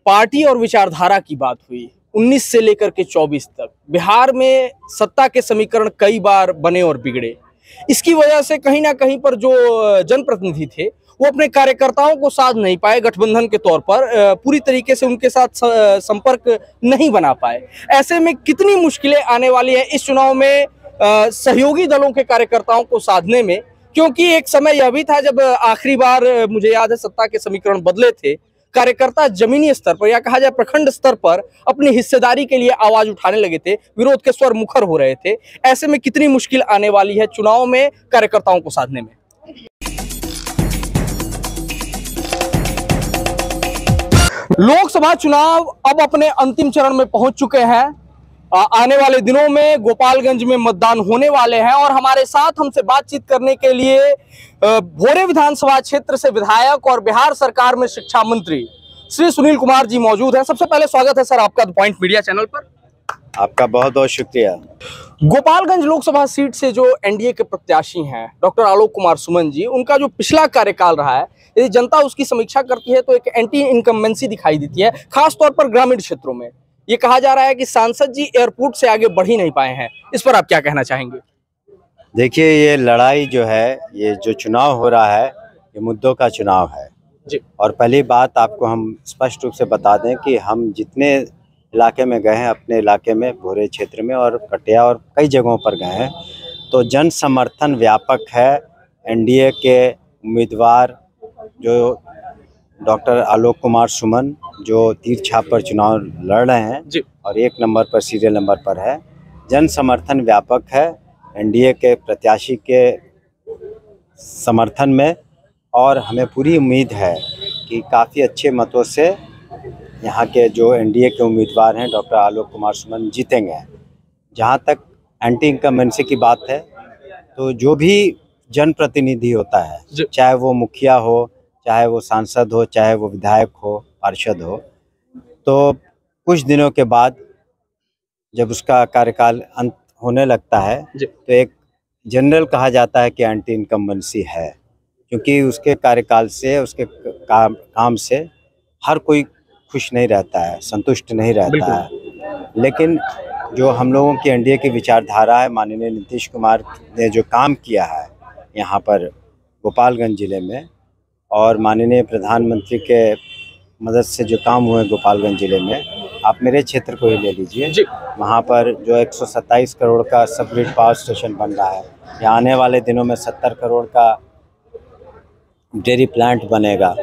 Party और विचारधारा की बात हुई। 19 से लेकर के 24 तक बिहार में सत्ता के समीकरण कई बार बने और बिगड़े। इसकी वजह से कहीं ना कहीं पर जो जनप्रतिनिधि थे वो अपने कार्यकर्ताओं को साध नहीं पाए, गठबंधन के तौर पर पूरी तरीके से उनके साथ संपर्क नहीं बना पाए। ऐसे में कितनी मुश्किलें आने वाली हैं इस चुनाव में सहयोगी दलों के कार्यकर्ताओं को साधने में, क्योंकि एक समय यह भी था जब आखिरी बार मुझे याद है सत्ता के समीकरण बदले थे, कार्यकर्ता जमीनी स्तर पर या कहा जाए प्रखंड स्तर पर अपनी हिस्सेदारी के लिए आवाज उठाने लगे थे, विरोध के स्वर मुखर हो रहे थे। ऐसे में कितनी मुश्किल आने वाली है चुनाव में कार्यकर्ताओं को साधने में। लोकसभा चुनाव अब अपने अंतिम चरण में पहुंच चुके हैं। आने वाले दिनों में गोपालगंज में मतदान होने वाले हैं और हमारे साथ हमसे बातचीत करने के लिए भोरे विधानसभा क्षेत्र से विधायक और बिहार सरकार में शिक्षा मंत्री श्री सुनील कुमार जी मौजूद हैं। सबसे पहले स्वागत है सर आपका द पॉइंट मीडिया चैनल पर। आपका बहुत बहुत शुक्रिया। गोपालगंज लोकसभा सीट से जो एनडीए के प्रत्याशी हैं डॉक्टर आलोक कुमार सुमन जी, उनका जो पिछला कार्यकाल रहा है, यदि जनता उसकी समीक्षा करती है तो एक एंटी इनकम्बेंसी दिखाई देती है, खासतौर पर ग्रामीण क्षेत्रों में। ये कहा जा रहा है कि सांसद जी एयरपोर्ट से आगे बढ़ ही नहीं पाए हैं। इस पर आप क्या कहना चाहेंगे? देखिए, ये लड़ाई जो है, ये जो चुनाव हो रहा है, ये मुद्दों का चुनाव है जी। और पहली बात आपको हम स्पष्ट रूप से बता दें कि हम जितने इलाके में गए हैं, अपने इलाके में भोरे क्षेत्र में और कटिया और कई जगहों पर गए हैं, तो जन समर्थन व्यापक है। एनडीए के उम्मीदवार जो डॉक्टर आलोक कुमार सुमन जो तीर छाप पर चुनाव लड़ रहे हैं जी। और 1 नंबर पर, सीरियल नंबर पर है, जन समर्थन व्यापक है एनडीए के प्रत्याशी के समर्थन में। और हमें पूरी उम्मीद है कि काफ़ी अच्छे मतों से यहाँ के जो एनडीए के उम्मीदवार हैं डॉक्टर आलोक कुमार सुमन जीतेंगे। जहाँ तक एंटी इनकम्बेंसी की बात है, तो जो भी जनप्रतिनिधि होता है, चाहे वो मुखिया हो, चाहे वो सांसद हो, चाहे वो विधायक हो, पार्षद हो, तो कुछ दिनों के बाद जब उसका कार्यकाल अंत होने लगता है तो एक जनरल कहा जाता है कि एंटी इनकम्बेंसी है, क्योंकि उसके कार्यकाल से, उसके काम से हर कोई खुश नहीं रहता है, संतुष्ट नहीं रहता है। लेकिन जो हम लोगों की एनडीए की विचारधारा है, माननीय नीतीश कुमार ने जो काम किया है यहाँ पर गोपालगंज जिले में, और माननीय प्रधानमंत्री के मदद से जो काम हुए गोपालगंज जिले में, आप मेरे क्षेत्र को ही ले लीजिए, वहाँ पर जो 127 करोड़ का सब ग्रिड पावर स्टेशन बन रहा है, या आने वाले दिनों में 70 करोड़ का डेयरी प्लांट बनेगा,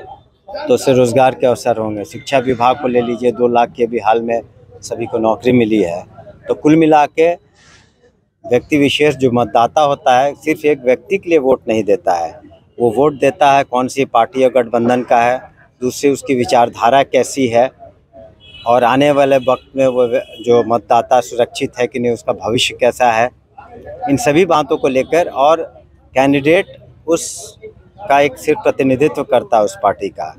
तो उससे रोज़गार के अवसर होंगे। शिक्षा विभाग को ले लीजिए, 2 लाख के भी हाल में सभी को नौकरी मिली है। तो कुल मिला के व्यक्ति विशेष जो मतदाता होता है, सिर्फ एक व्यक्ति के लिए वोट नहीं देता है, वो वोट देता है कौन सी पार्टी या गठबंधन का है, दूसरी उसकी विचारधारा कैसी है, और आने वाले वक्त में वो जो मतदाता सुरक्षित है कि नहीं, उसका भविष्य कैसा है, इन सभी बातों को लेकर। और कैंडिडेट उसका एक सिर्फ प्रतिनिधित्व करता है उस पार्टी का।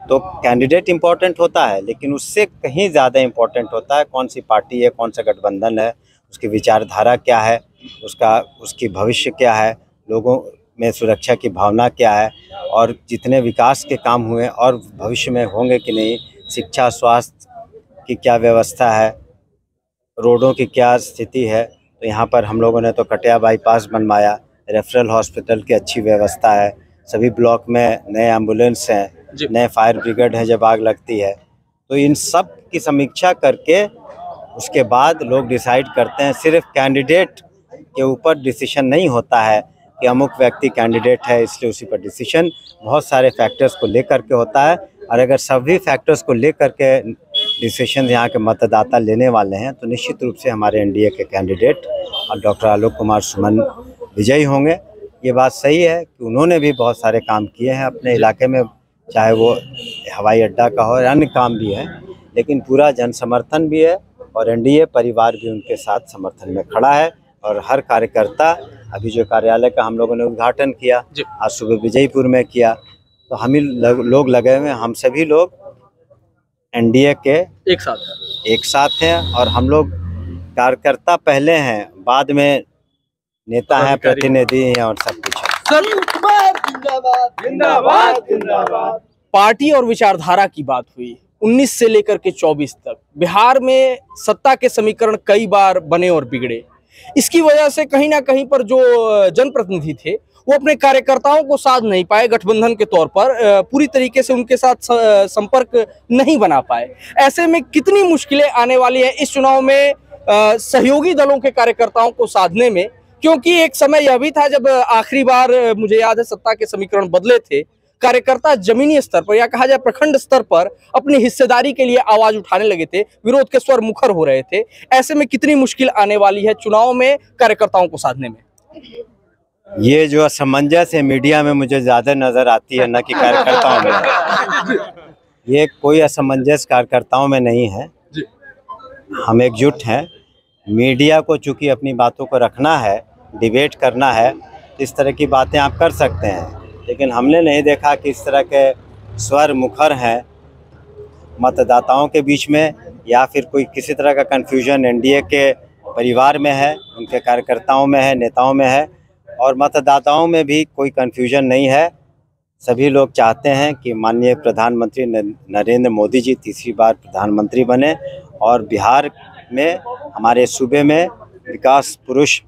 तो कैंडिडेट इम्पोर्टेंट होता है, लेकिन उससे कहीं ज़्यादा इम्पोर्टेंट होता है कौन सी पार्टी है, कौन सा गठबंधन है, उसकी विचारधारा क्या है, उसकी भविष्य क्या है, लोगों में सुरक्षा की भावना क्या है, और जितने विकास के काम हुए और भविष्य में होंगे कि नहीं, शिक्षा, स्वास्थ्य की क्या व्यवस्था है, रोडों की क्या स्थिति है। तो यहाँ पर हम लोगों ने तो कटिया बाईपास बनवाया, रेफरल हॉस्पिटल की अच्छी व्यवस्था है, सभी ब्लॉक में नए एम्बुलेंस हैं, नए फायर ब्रिगेड हैं जब आग लगती है। तो इन सब की समीक्षा करके उसके बाद लोग डिसाइड करते हैं। सिर्फ कैंडिडेट के ऊपर डिसीजन नहीं होता है कि अमुक व्यक्ति कैंडिडेट है इसलिए उसी पर डिसीजन, बहुत सारे फैक्टर्स को लेकर के होता है। और अगर सभी फैक्टर्स को लेकर के डिसीजन यहाँ के मतदाता लेने वाले हैं, तो निश्चित रूप से हमारे एनडीए के कैंडिडेट और डॉक्टर आलोक कुमार सुमन विजयी होंगे। ये बात सही है कि उन्होंने भी बहुत सारे काम किए हैं अपने इलाके में, चाहे वो हवाई अड्डा का हो, अन्य काम भी है, लेकिन पूरा जन समर्थन भी है और एनडीए परिवार भी उनके साथ समर्थन में खड़ा है। और हर कार्यकर्ता, अभी जो कार्यालय का हम लोगों ने उद्घाटन किया, आज सुबह विजयपुर में किया, तो हम ही लोग लगे हुए हैं, हम सभी लोग एनडीए के एक साथ हैं। और हम लोग कार्यकर्ता पहले हैं, बाद में नेता हैं, प्रतिनिधि हैं और सब कुछ है। जिंदाबाद जिंदाबाद जिंदाबाद। पार्टी और विचारधारा की बात हुई। 19 से लेकर के 24 तक बिहार में सत्ता के समीकरण कई बार बने और बिगड़े। इसकी वजह से कहीं ना कहीं पर जो जनप्रतिनिधि थे वो अपने कार्यकर्ताओं को साध नहीं पाए, गठबंधन के तौर पर पूरी तरीके से उनके साथ संपर्क नहीं बना पाए। ऐसे में कितनी मुश्किलें आने वाली है इस चुनाव में सहयोगी दलों के कार्यकर्ताओं को साधने में, क्योंकि एक समय यह भी था जब आखिरी बार मुझे याद है सत्ता के समीकरण बदले थे, कार्यकर्ता जमीनी स्तर पर या कहा जाए प्रखंड स्तर पर अपनी हिस्सेदारी के लिए आवाज उठाने लगे थे, विरोध के स्वर मुखर हो रहे थे। ऐसे में कितनी मुश्किल आने वाली है चुनाव में कार्यकर्ताओं को साधने में? ये जो असमंजस है मीडिया में मुझे ज्यादा नजर आती है, न कि कार्यकर्ताओं में। ये कोई असमंजस कार्यकर्ताओं में नहीं है, हम एकजुट हैं। मीडिया को चूंकि अपनी बातों को रखना है, डिबेट करना है, इस तरह की बातें आप कर सकते हैं, लेकिन हमने नहीं देखा कि इस तरह के स्वर मुखर हैं मतदाताओं के बीच में, या फिर कोई किसी तरह का कन्फ्यूजन एनडीए के परिवार में है, उनके कार्यकर्ताओं में है, नेताओं में है, और मतदाताओं में भी कोई कन्फ्यूजन नहीं है। सभी लोग चाहते हैं कि माननीय प्रधानमंत्री नरेंद्र मोदी जी तीसरी बार प्रधानमंत्री बने और बिहार में, हमारे सूबे में विकास पुरुष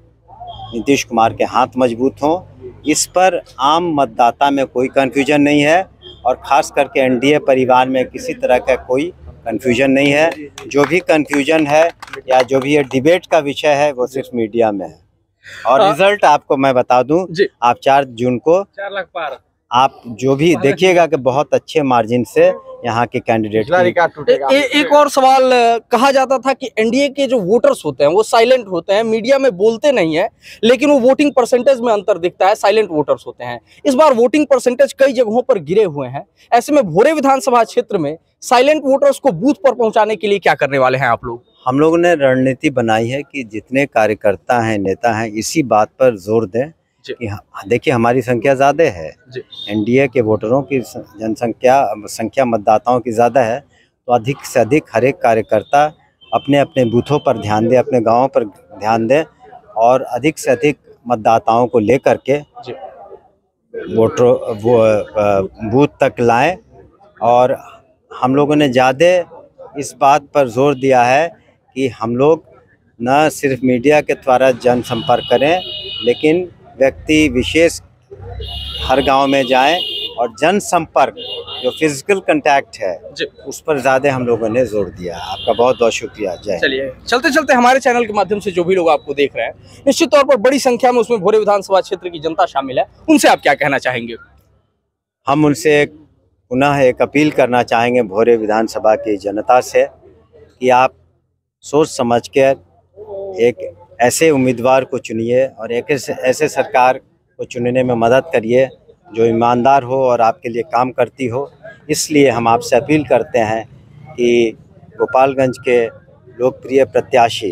नीतीश कुमार के हाथ मजबूत हों। इस पर आम मतदाता में कोई कन्फ्यूजन नहीं है, और ख़ास करके एनडीए परिवार में किसी तरह का कोई कन्फ्यूजन नहीं है। जो भी कन्फ्यूजन है या जो भी ये डिबेट का विषय है वो सिर्फ मीडिया में है। और रिजल्ट आपको मैं बता दूं, आप 4 जून को 4 लाख पार आप जो भी देखिएगा कि बहुत अच्छे मार्जिन से यहाँ के कैंडिडेट एक और सवाल, कहा जाता था कि एनडीए के जो वोटर्स होते हैं वो साइलेंट होते हैं, मीडिया में बोलते नहीं है, लेकिन वो वोटिंग परसेंटेज में अंतर दिखता है, साइलेंट वोटर्स होते हैं। इस बार वोटिंग परसेंटेज कई जगहों पर गिरे हुए हैं। ऐसे में भोरे विधानसभा क्षेत्र में साइलेंट वोटर्स को बूथ पर पहुंचाने के लिए क्या करने वाले हैं आप लोग? हम लोगों ने रणनीति बनाई है कि जितने कार्यकर्ता हैं, नेता हैं, इसी बात पर जोर दें कि देखिए हमारी संख्या ज़्यादा है, एनडीए के वोटरों की संख्या मतदाताओं की ज़्यादा है, तो अधिक से अधिक हर एक कार्यकर्ता अपने अपने बूथों पर ध्यान दे, अपने गांवों पर ध्यान दे, और अधिक से अधिक मतदाताओं को लेकर के बूथ तक लाएं। और हम लोगों ने ज़्यादा इस बात पर जोर दिया है कि हम लोग न सिर्फ मीडिया के द्वारा जनसंपर्क करें, लेकिन व्यक्ति विशेष हर गांव में जाएं और जनसंपर्क जो फिजिकल कांटेक्ट है उस पर ज़्यादा हम लोगों ने जोर दिया। आपका बहुत बहुत शुक्रिया। जय। चलिए, चलते चलते हमारे चैनल के माध्यम से जो भी लोग आपको देख रहे हैं, निश्चित तौर पर बड़ी संख्या में उसमें भोरे विधानसभा क्षेत्र की जनता शामिल है, उनसे आप क्या कहना चाहेंगे? हम उनसे पुनः एक अपील करना चाहेंगे भोरे विधानसभा की जनता से कि आप सोच समझ कर एक ऐसे उम्मीदवार को चुनिए और एक ऐसे सरकार को चुनने में मदद करिए जो ईमानदार हो और आपके लिए काम करती हो। इसलिए हम आपसे अपील करते हैं कि गोपालगंज के लोकप्रिय प्रत्याशी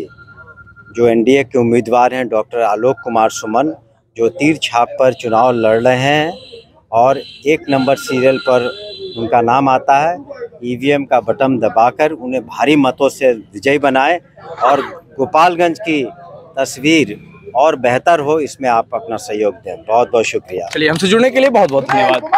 जो एनडीए के उम्मीदवार हैं डॉक्टर आलोक कुमार सुमन, जो तीर छाप पर चुनाव लड़ रहे हैं और 1 नंबर सीरियल पर उनका नाम आता है, ईवीएम का बटन दबाकर उन्हें भारी मतों से विजयी बनाएं और गोपालगंज की तस्वीर और बेहतर हो, इसमें आप अपना सहयोग दें। बहुत बहुत शुक्रिया। चलिए, हमसे जुड़ने के लिए बहुत बहुत धन्यवाद।